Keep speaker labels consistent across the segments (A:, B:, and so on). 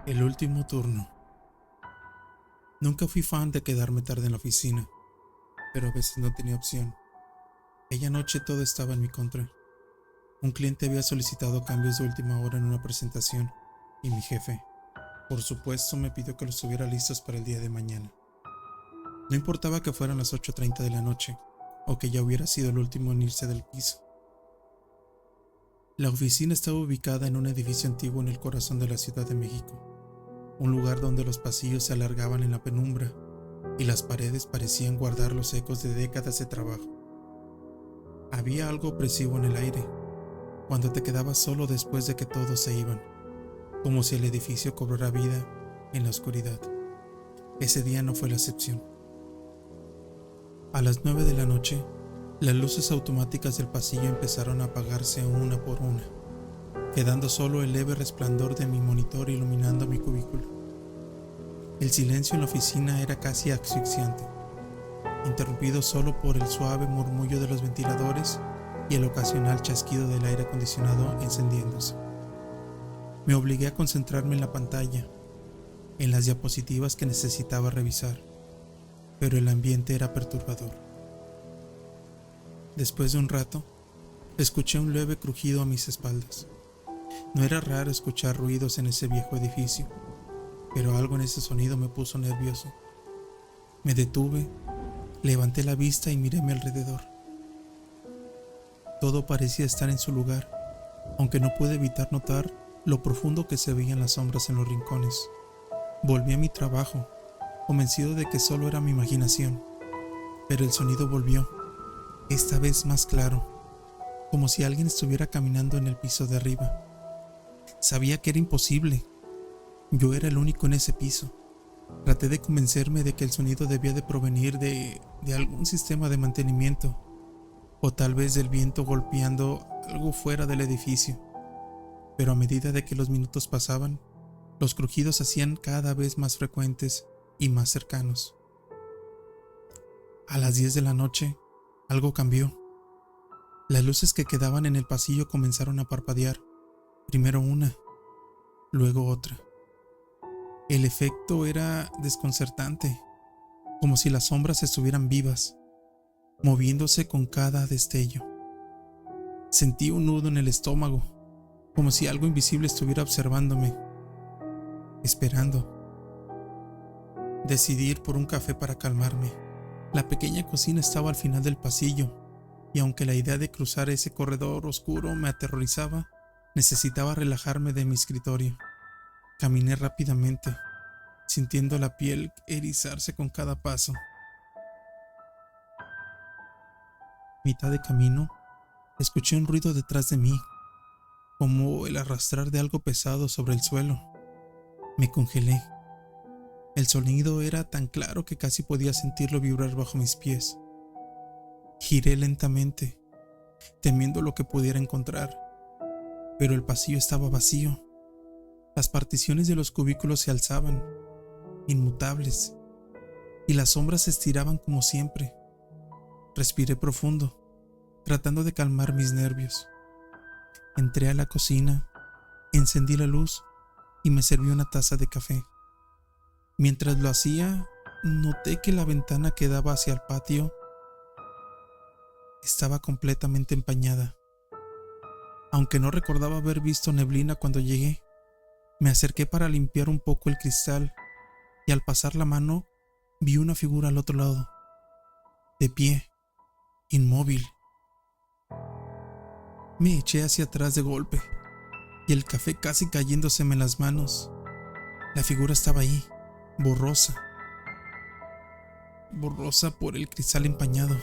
A: El último turno. Nunca fui fan de quedarme tarde en la oficina, pero a veces no tenía opción. Aquella noche todo estaba en mi contra. Un cliente había solicitado cambios de última hora en una presentación y mi jefe, por supuesto, me pidió que los tuviera listos para el día de mañana. No importaba que fueran las 8:30 de la noche o que ya hubiera sido el último en irse del piso. La oficina estaba ubicada en un edificio antiguo en el corazón de la Ciudad de México. Un lugar donde los pasillos se alargaban en la penumbra y las paredes parecían guardar los ecos de décadas de trabajo. Había algo opresivo en el aire, cuando te quedabas solo después de que todos se iban, como si el edificio cobrara vida en la oscuridad. Ese día no fue la excepción. A las 9 de la noche, las luces automáticas del pasillo empezaron a apagarse una por una, quedando solo el leve resplandor de mi monitor iluminando mi cubículo. El silencio en la oficina era casi asfixiante, interrumpido solo por el suave murmullo de los ventiladores y el ocasional chasquido del aire acondicionado encendiéndose. Me obligué a concentrarme en la pantalla, en las diapositivas que necesitaba revisar, pero el ambiente era perturbador. Después de un rato, escuché un leve crujido a mis espaldas. No era raro escuchar ruidos en ese viejo edificio, pero algo en ese sonido me puso nervioso. Me detuve, levanté la vista y miré a mi alrededor. Todo parecía estar en su lugar, aunque no pude evitar notar lo profundo que se veían las sombras en los rincones. Volví a mi trabajo, convencido de que solo era mi imaginación, pero el sonido volvió, esta vez más claro, como si alguien estuviera caminando en el piso de arriba. Sabía que era imposible. Yo era el único en ese piso. Traté de convencerme de que el sonido debía de provenir de algún sistema de mantenimiento, o tal vez del viento golpeando algo fuera del edificio. Pero a medida de que los minutos pasaban, los crujidos se hacían cada vez más frecuentes y más cercanos. A las 10 de la noche, algo cambió. Las luces que quedaban en el pasillo comenzaron a parpadear, primero una, luego otra. El efecto era desconcertante, como si las sombras estuvieran vivas, moviéndose con cada destello. Sentí un nudo en el estómago, como si algo invisible estuviera observándome, esperando. Decidí ir por un café para calmarme. La pequeña cocina estaba al final del pasillo, y aunque la idea de cruzar ese corredor oscuro me aterrorizaba, necesitaba relajarme de mi escritorio. Caminé rápidamente, sintiendo la piel erizarse con cada paso. A mitad de camino, escuché un ruido detrás de mí, como el arrastrar de algo pesado sobre el suelo. Me congelé. El sonido era tan claro que casi podía sentirlo vibrar bajo mis pies. Giré lentamente, temiendo lo que pudiera encontrar, pero el pasillo estaba vacío. Las particiones de los cubículos se alzaban, inmutables, y las sombras se estiraban como siempre. Respiré profundo, tratando de calmar mis nervios. Entré a la cocina, encendí la luz y me serví una taza de café. Mientras lo hacía, noté que la ventana que daba hacia el patio estaba completamente empañada. Aunque no recordaba haber visto neblina cuando llegué, me acerqué para limpiar un poco el cristal y al pasar la mano vi una figura al otro lado, de pie, inmóvil. Me eché hacia atrás de golpe y el café casi cayéndoseme en las manos. La figura estaba ahí, borrosa por el cristal empañado,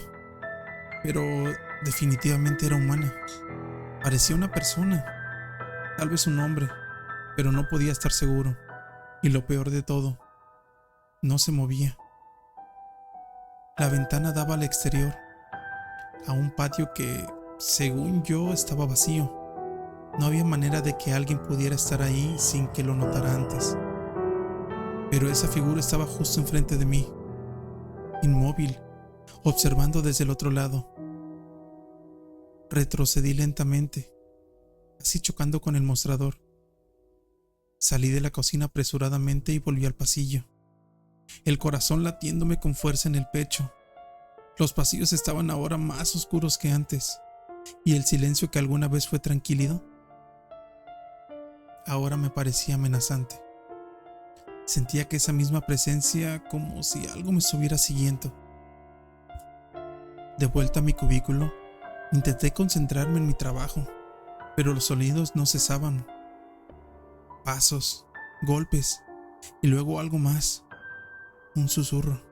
A: pero definitivamente era humana. Parecía una persona, tal vez un hombre, pero no podía estar seguro. Y lo peor de todo, no se movía. La ventana daba al exterior, a un patio que, según yo, estaba vacío. No había manera de que alguien pudiera estar ahí sin que lo notara antes. Pero esa figura estaba justo enfrente de mí, inmóvil, observando desde el otro lado. Retrocedí lentamente, casi chocando con el mostrador. Salí de la cocina apresuradamente y volví al pasillo, el corazón latiéndome con fuerza en el pecho. Los pasillos estaban ahora más oscuros que antes, y el silencio que alguna vez fue tranquilidad ahora me parecía amenazante. Sentía que esa misma presencia, como si algo me estuviera siguiendo. De vuelta a mi cubículo, intenté concentrarme en mi trabajo, pero los sonidos no cesaban. Pasos, golpes, y luego algo más, un susurro.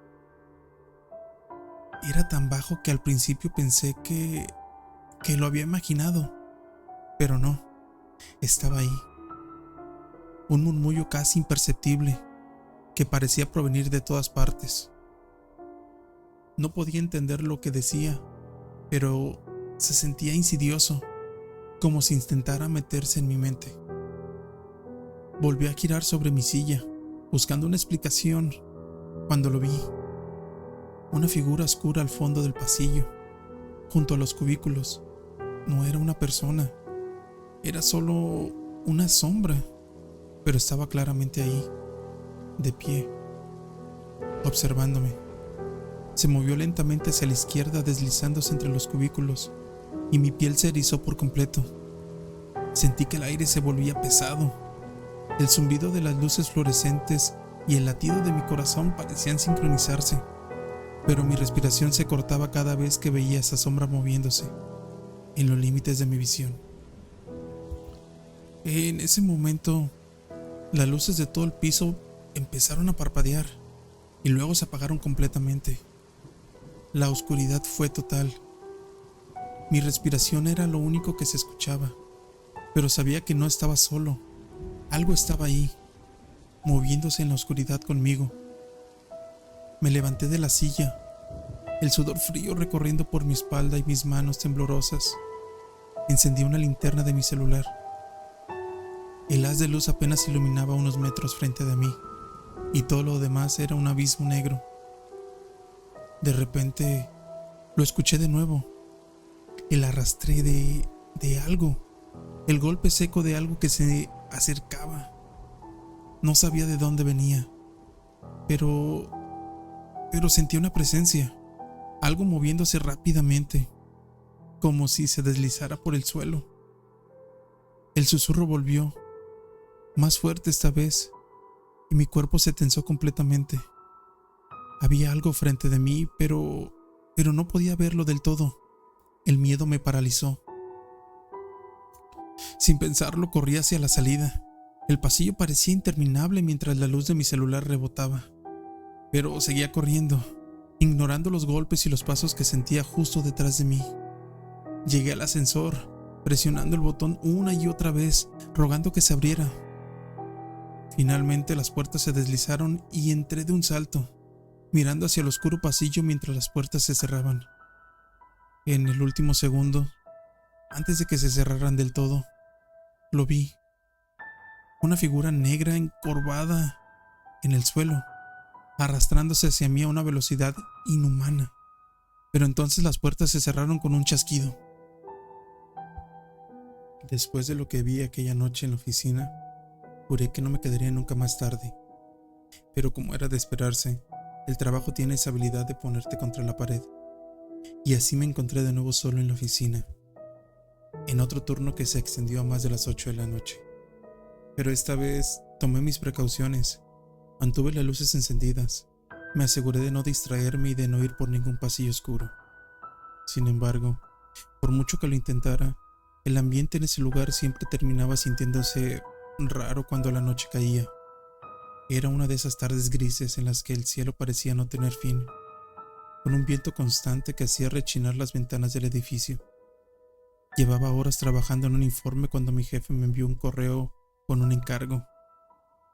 A: Era tan bajo que al principio pensé que lo había imaginado, pero no, estaba ahí. Un murmullo casi imperceptible que parecía provenir de todas partes. No podía entender lo que decía, pero se sentía insidioso, como si intentara meterse en mi mente. Volví a girar sobre mi silla, buscando una explicación, cuando lo vi. Una figura oscura al fondo del pasillo, junto a los cubículos. No era una persona, era solo una sombra, pero estaba claramente ahí, de pie, observándome. Se movió lentamente hacia la izquierda, deslizándose entre los cubículos, y mi piel se erizó por completo. Sentí que el aire se volvía pesado. El zumbido de las luces fluorescentes y el latido de mi corazón parecían sincronizarse, pero mi respiración se cortaba cada vez que veía esa sombra moviéndose en los límites de mi visión. En ese momento, las luces de todo el piso empezaron a parpadear y luego se apagaron completamente. La oscuridad fue total. Mi respiración era lo único que se escuchaba, pero sabía que no estaba solo. Algo estaba ahí, moviéndose en la oscuridad conmigo. Me levanté de la silla, el sudor frío recorriendo por mi espalda y mis manos temblorosas. Encendí una linterna de mi celular. El haz de luz apenas iluminaba unos metros frente de mí, y todo lo demás era un abismo negro. De repente, lo escuché de nuevo. El arrastre de algo, el golpe seco de algo que se acercaba. No sabía de dónde venía, pero sentí una presencia, algo moviéndose rápidamente, como si se deslizara por el suelo. El susurro volvió, más fuerte esta vez, y mi cuerpo se tensó completamente. Había algo frente de mí, pero no podía verlo del todo. El miedo me paralizó. Sin pensarlo, corrí hacia la salida. El pasillo parecía interminable mientras la luz de mi celular rebotaba, pero seguía corriendo, ignorando los golpes y los pasos que sentía justo detrás de mí. Llegué al ascensor, presionando el botón una y otra vez, rogando que se abriera. Finalmente las puertas se deslizaron y entré de un salto, mirando hacia el oscuro pasillo mientras las puertas se cerraban. En el último segundo, antes de que se cerraran del todo, lo vi. Una figura negra encorvada en el suelo, arrastrándose hacia mí a una velocidad inhumana. Pero entonces las puertas se cerraron con un chasquido. Después de lo que vi aquella noche en la oficina, juré que no me quedaría nunca más tarde. Pero como era de esperarse, el trabajo tiene esa habilidad de ponerte contra la pared. Y así me encontré de nuevo solo en la oficina, en otro turno que se extendió a más de las 8 de la noche. Pero esta vez tomé mis precauciones, mantuve las luces encendidas, me aseguré de no distraerme y de no ir por ningún pasillo oscuro. Sin embargo, por mucho que lo intentara, el ambiente en ese lugar siempre terminaba sintiéndose raro cuando la noche caía. Era una de esas tardes grises en las que el cielo parecía no tener fin, con un viento constante que hacía rechinar las ventanas del edificio. Llevaba horas trabajando en un informe cuando mi jefe me envió un correo con un encargo: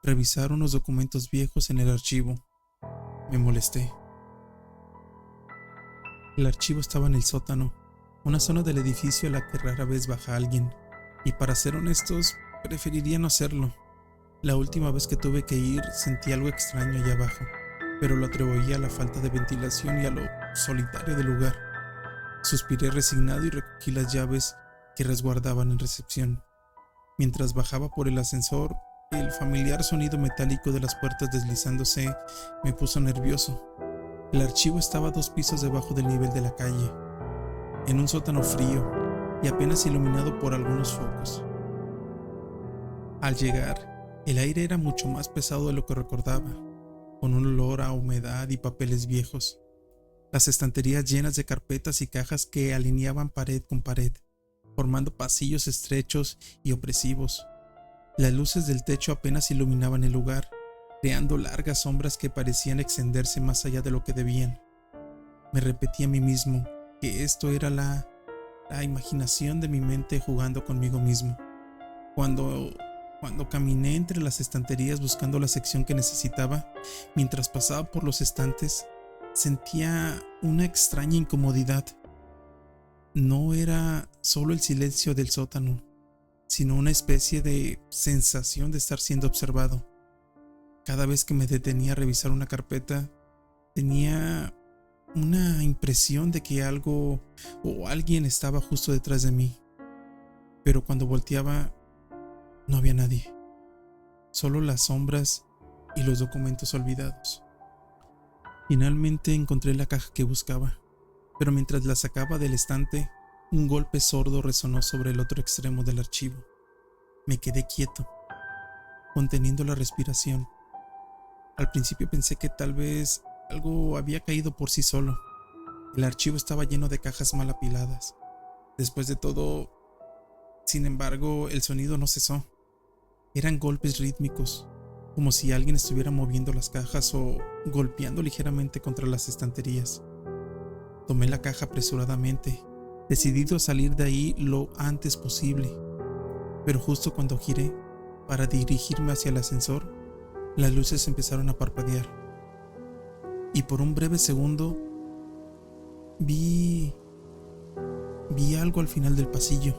A: revisar unos documentos viejos en el archivo. Me molesté. El archivo estaba en el sótano, una zona del edificio a la que rara vez baja alguien, y para ser honestos, preferiría no hacerlo. La última vez que tuve que ir sentí algo extraño allá abajo, pero lo atribuí a la falta de ventilación y a lo solitario del lugar. Suspiré resignado y recogí las llaves que resguardaban en recepción. Mientras bajaba por el ascensor, el familiar sonido metálico de las puertas deslizándose me puso nervioso. El archivo estaba 2 pisos debajo del nivel de la calle, en un sótano frío y apenas iluminado por algunos focos. Al llegar, el aire era mucho más pesado de lo que recordaba, con un olor a humedad y papeles viejos. Las estanterías llenas de carpetas y cajas que alineaban pared con pared, formando pasillos estrechos y opresivos. Las luces del techo apenas iluminaban el lugar, creando largas sombras que parecían extenderse más allá de lo que debían. Me repetí a mí mismo que esto era la imaginación de mi mente jugando conmigo mismo. Cuando caminé entre las estanterías buscando la sección que necesitaba, mientras pasaba por los estantes, sentía una extraña incomodidad. No era solo el silencio del sótano, sino una especie de sensación de estar siendo observado. Cada vez que me detenía a revisar una carpeta, tenía una impresión de que algo o alguien estaba justo detrás de mí. Pero cuando volteaba, no había nadie. Solo las sombras y los documentos olvidados. Finalmente encontré la caja que buscaba, pero mientras la sacaba del estante, un golpe sordo resonó sobre el otro extremo del archivo. Me quedé quieto, conteniendo la respiración. Al principio pensé que tal vez algo había caído por sí solo. El archivo estaba lleno de cajas mal apiladas. Después de todo, sin embargo, el sonido no cesó. Eran golpes rítmicos, como si alguien estuviera moviendo las cajas o golpeando ligeramente contra las estanterías. Tomé la caja apresuradamente, decidido a salir de ahí lo antes posible. Pero justo cuando giré para dirigirme hacia el ascensor, las luces empezaron a parpadear. Y por un breve segundo vi algo al final del pasillo.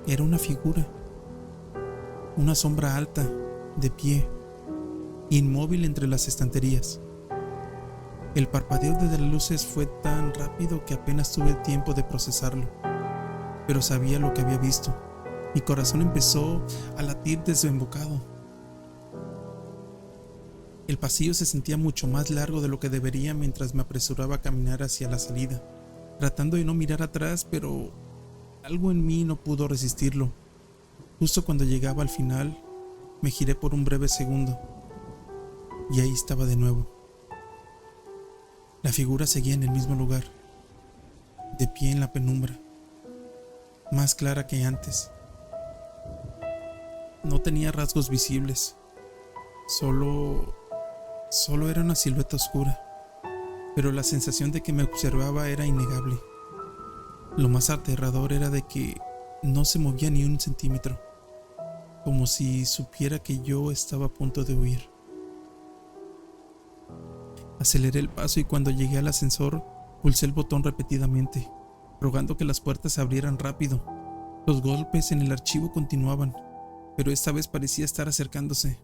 A: Era una figura, una sombra alta, de pie, inmóvil entre las estanterías. El parpadeo de las luces fue tan rápido que apenas tuve tiempo de procesarlo, pero sabía lo que había visto. Mi corazón empezó a latir desembocado. El pasillo se sentía mucho más largo de lo que debería mientras me apresuraba a caminar hacia la salida, tratando de no mirar atrás, pero algo en mí no pudo resistirlo. Justo cuando llegaba al final, me giré por un breve segundo, y ahí estaba de nuevo. La figura seguía en el mismo lugar, de pie en la penumbra, más clara que antes. No tenía rasgos visibles, solo era una silueta oscura, pero la sensación de que me observaba era innegable. Lo más aterrador era de que no se movía ni un centímetro, como si supiera que yo estaba a punto de huir. Aceleré el paso y cuando llegué al ascensor, pulsé el botón repetidamente, rogando que las puertas se abrieran rápido. Los golpes en el archivo continuaban, pero esta vez parecía estar acercándose.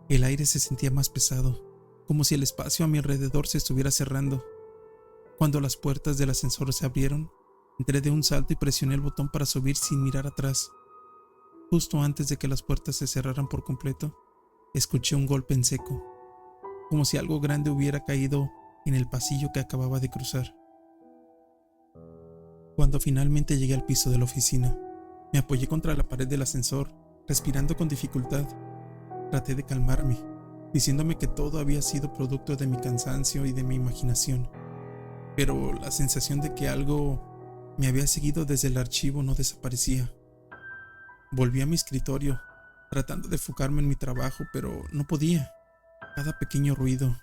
A: El aire se sentía más pesado, como si el espacio a mi alrededor se estuviera cerrando. Cuando las puertas del ascensor se abrieron, entré de un salto y presioné el botón para subir sin mirar atrás. Justo antes de que las puertas se cerraran por completo, escuché un golpe en seco, como si algo grande hubiera caído en el pasillo que acababa de cruzar. Cuando finalmente llegué al piso de la oficina, me apoyé contra la pared del ascensor, respirando con dificultad. Traté de calmarme, diciéndome que todo había sido producto de mi cansancio y de mi imaginación, pero la sensación de que algo me había seguido desde el archivo no desaparecía. Volví a mi escritorio, tratando de enfocarme en mi trabajo, pero no podía. Cada pequeño ruido,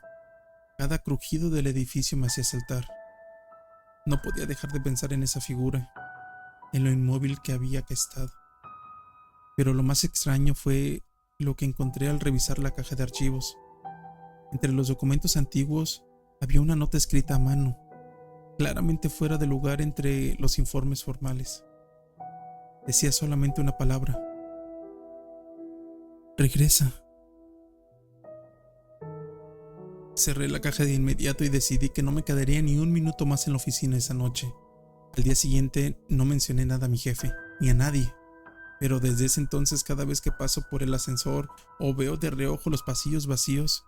A: cada crujido del edificio me hacía saltar. No podía dejar de pensar en esa figura, en lo inmóvil que había estado. Pero lo más extraño fue lo que encontré al revisar la caja de archivos. Entre los documentos antiguos había una nota escrita a mano, claramente fuera de lugar entre los informes formales. Decía solamente una palabra: regresa. Cerré la caja de inmediato y decidí que no me quedaría ni un minuto más en la oficina esa noche. Al día siguiente no mencioné nada a mi jefe, ni a nadie. pero desde ese entonces cada vez que paso por el ascensor o veo de reojo los pasillos vacíos,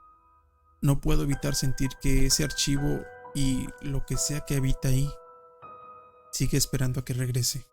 A: no puedo evitar sentir que ese archivo y lo que sea que habita ahí sigue esperando a que regrese.